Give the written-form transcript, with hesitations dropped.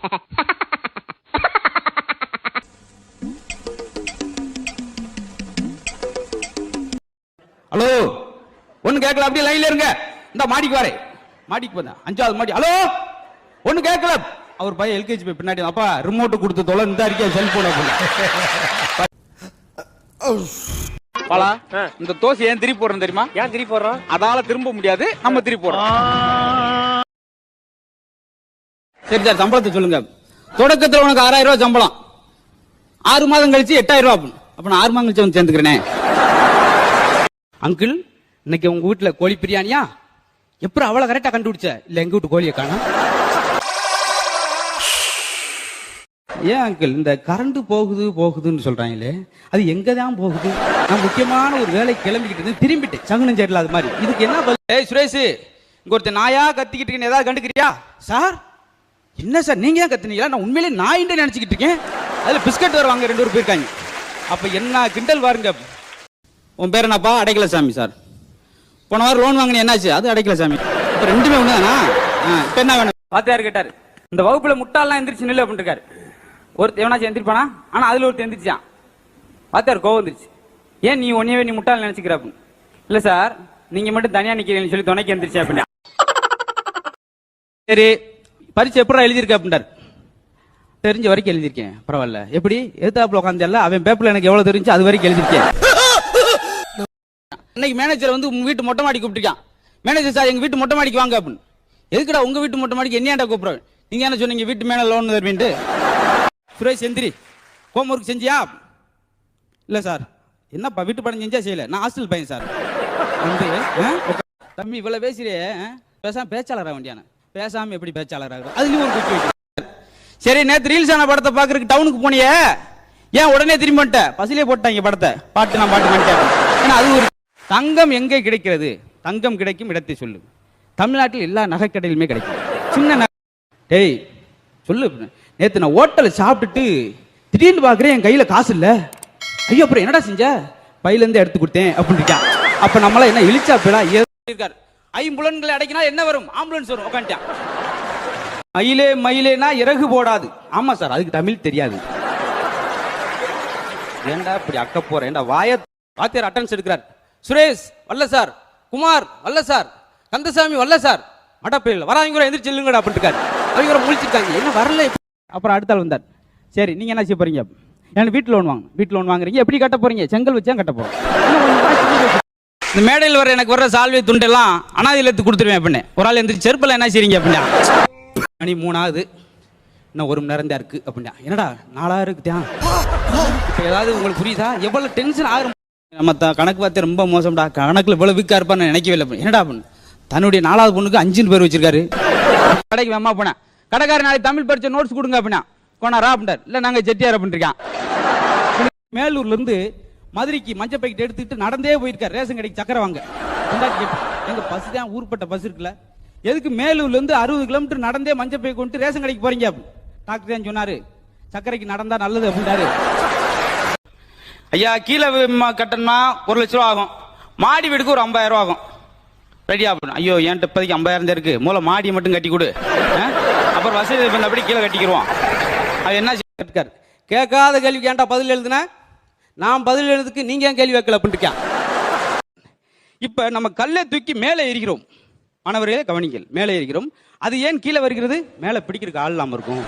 Hello, ஒண்ணு கேட்கல, அப்படியே லைன்ல இருங்க. இந்த மாடிக்கு வரேன், மாடிக்கு வந்தேன், 5வது மாடி. ஹலோ, ஒண்ணு கேட்கல. அவர் பையன் எல்கேஜி போய் பின்னாடி, அப்பா ரிமோட் கொடுத்து தொலை, இந்த அறிக்கை செல்போன். பாலா, இந்த தோசை ஏன் திருப்பி போடுறோம் தெரியுமா? ஏன் திருப்பி போடுறோம்? அதால திரும்ப முடியாது, நம்ம திருப்பி போடுறோம். சரி சார், சம்பளத்தை சொல்லுங்க. தொடக்கத்தில் உனக்கு 6000 ரூபாய் சம்பளம், 6 மாதம் கழிச்சு 8000 ரூபாய். அப்ப நான் 6 மாதம் கழிச்சு வந்து சேர்ந்துக்கிறேன். அங்கிள், இன்னைக்கு உங்க வீட்டுல கோழி பிரியாணியா? எப்படி அவ்வளவு கரெக்டா கண்டுபிடிச்ச? இல்ல எங்க வீட்டு கோழியை காணோம். ஏன் அங்கிள், இந்த கரண்ட் போகுதுன்னு சொல்றாங்களே, அது எங்க தான் போகுது? நான் முக்கியமான ஒரு வேலை கிளம்பிக்கிட்டு திரும்பிட்டு சங்குனம் சேரல, அது மாதிரி. இதுக்கு என்ன பதில்? ஏய் சுரேஷ், இங்க ஒருத்தர் நாயா கத்திக்கிட்டு இருக்கேன், ஏதாவது கண்டுக்கிறியா? சார், என்ன சார் நீங்க ஏன் கத்துனீங்களா? நான் உண்மையிலே நாயின்னு நினைச்சுக்கிட்டு இருக்கேன். அதுல பிஸ்கட் வருவாங்க, 2 பேர் போயிருக்காங்க. அப்ப என்ன கிண்டல் பாருங்க. உன் பேர் என்னப்பா? அடைக்கலசாமி சார். போன வாரம் லோன் வாங்கினேன், என்னாச்சு? அது அடைக்கலசாமி. இப்ப ரெண்டுமே ஒண்ணுதானா? இப்ப என்ன வேணும்? வாத்தியார் கேட்டாரு, இந்த வகுப்புல முட்டாள்லாம் எந்திரிச்சு நில்லு அப்படின்னு இருக்காரு. ஒருத்தர் எவனாச்சும் எந்திரிப்பானா? ஆனா அதுல ஒருத்தர் எந்திரிச்சான். வாத்தியார் கோவம் வந்துருச்சு. ஏன் நீ ஒன்னே நீ முட்டாள் நினைச்சுக்கிற அப்படின்னு. இல்ல சார், நீங்க மட்டும் தனியா நிக்கிறீங்கன்னு சொல்லி துணைக்கு எந்திரிச்சா அப்படின்னா. சரி, பரீட்சை எப்படா எழுதியிருக்க அப்படின்றார். தெரிஞ்ச வரைக்கும் எழுதியிருக்கேன். பரவாயில்ல. எப்படி? எதிர்த்தாப்புல உட்காந்து அவன் பேப்பர்ல எனக்கு எவ்வளவு தெரிஞ்சு அது வரைக்கும் எழுதியிருக்கேன். இன்னைக்கு மேனேஜர் வந்து உங்க வீட்டு மொட்டை மாடி கூப்பிட்டுருக்கான். மேனேஜர் சார், எங்க வீட்டு மொட்டை மாடிக்கு வாங்க அப்படின்னு. எதுக்குடா உங்க வீட்டு மொட்டை மாடிக்கு என்னையாண்டா கூப்பிடுறேன்? நீங்க என்ன சொன்னீங்க? வீட்டு மேல லோன் தருவீன்ட்டு. சுரேஷ் எந்திரி, ஹோம் ஒர்க் செஞ்சியா? இல்ல சார். என்னப்பா வீட்டு படம் செஞ்சா செய்யல? நான் ஹாஸ்டல் பையன் சார். தம்பி இவ்வளவு பேசுறே, பேசாம பேச்சாளர் வேண்டியான. பேசாம எப்படி பேச்சாளர் ஆகுது? அதுலயும் ஒரு குச்சி வைக்க. சரி, நேத்து ரீல்ஸ் ஆன படத்தை பாக்குறதுக்கு டவுனுக்கு போனியே, ஏன் உடனே திரும்பி வந்துட்ட? பசிலே போட்டாங்க படத்தை. பாட்டு நான் பாட்டு மாட்டேன். ஏன்னா அது ஒரு தங்கம் எங்கே கிடைக்கிறது? தங்கம் கிடைக்கும் இடத்தை சொல்லு. தமிழ்நாட்டில் எல்லா நகைக்கடையிலுமே கிடைக்கும். சின்ன டேய் சொல்லு. நேத்து நான் ஹோட்டல்ல சாப்பிட்டுட்டு திடீர்னு பாக்குறேன், என் கையில காசு இல்ல. ஐயோ, அப்புறம் என்னடா செஞ்ச? பையில இருந்து எடுத்து கொடுத்தேன் அப்படின்னு இருக்கான். அப்ப நம்மள என்ன இழிச்சா பேடா இருக்காரு. ஐம்புலன்களை அடைக்கினா என்ன வரும்? ஆம்புலன்ஸ் வரும். உட்காந்துட்டான். மயிலே மயிலேனா இறகு போடாது. ஆமா சார், அதுக்கு தமிழ் தெரியாது. ஏண்டா இப்படி அக்க போற? ஏண்டா வாய. வாத்தியார் அட்டெண்டன்ஸ் எடுக்கிறார். சுரேஷ் வல்ல சார், குமார் வல்ல சார், கந்தசாமி வல்ல சார். மடப்பையில் வராங்க எந்திரிச்சு செல்லுங்கடா அப்படின்னு இருக்காரு. அவங்க முழிச்சிருக்காங்க, என்ன வரல. அப்புறம் அடுத்த ஆள் வந்தார். சரி, நீங்க என்ன செய்ய போறீங்க? எனக்கு வீட்டு லோன் வாங்க. வீட்டு லோன் வாங்குறீங்க, எப்படி கட்ட போறீங்க? செங்கல் வச்சா கட்ட போறோம். இந்த மேடையில் வர எனக்கு வர்ற சால்வை துண்டெல்லாம் அனாதையிலத்து கொடுத்துருவேன் அப்படின்னு. ஒரு ஆள் எந்திரிச்சு செருப்பெல்லாம் என்ன செய்றீங்க அப்படின்னா. மணி 3 ஆகுது, இன்னும் 1 மணி நேரம் தான் இருக்கு அப்படின்னா. என்னடா 4 இருக்குதா? இப்போ ஏதாவது உங்களுக்கு புரியுதா? எவ்வளவு டென்ஷன் ஆகும். நம்ம கணக்கு பார்த்து ரொம்ப மோசம்டா. கணக்குல இவ்வளவு வீக்கா இருப்பான்னு நினைக்கவே இல்லை. என்னடா பண்ணு, தன்னுடைய 4வது பொண்ணுக்கு 5 பேர் வச்சிருக்காரு. கடைக்கு வேமா போனேன். கடைக்காரர் நாளைக்கு தமிழ் படிச்ச நோட்ஸ் கொடுங்க அப்படின்னா. கோனாரா அப்படின்றார். இல்ல நாங்க செட்டியார் அப்படின்ட்டு. மேலூர்ல இருந்து மதுரைக்கு மஞ்சள் பாக்கெட் எடுத்துக்கிட்டு நடந்தே போயிருக்காரு ரேஷன் கடைக்கு சக்கரை வாங்க. எங்க பஸ் தான், ஊர்பட்ட பஸ் இருக்குல்ல, எதுக்கு மேலூர்ல இருந்து 60 கிலோமீட்டர் நடந்தே மஞ்சள் பை கொண்டு ரேஷன் கடைக்கு போறீங்க? டாக்டர் தான் சொன்னாரு, சக்கரைக்கு நடந்தா நல்லது அப்படின்றாரு. ஐயா, கீழே கட்டணும்னா 1 லட்ச ரூபா ஆகும், மாடி வீடுக்கு ஒரு 50,000 ரூபா ஆகும். ரெடியா? ஐயோ, என்கிட்ட இப்போதைக்கு 50,000 இருக்கு, மூல மாடியை மட்டும் கட்டி கொடு, அப்புறம் வசதி பண்ணபடி கீழே கட்டிக்கிடுவோம். அது என்ன கேட்காரு? கேட்காத கேள்விக்கு ஏன்டா பதில் எழுதுன? நான் பதில் எழுதுக்கு நீங்க ஏன் கேள்வி வைக்கல அப்படின்ட்டு. இப்ப நம்ம கல்லை தூக்கி மேலே எறிகிறோம். மாணவர்களே கவனிங்கள், மேலே எறிகிறோம். அது ஏன் கீழே வருகிறது? மேலே பிடிக்கிறதுக்கு ஆள் இல்லாம இருக்கும்.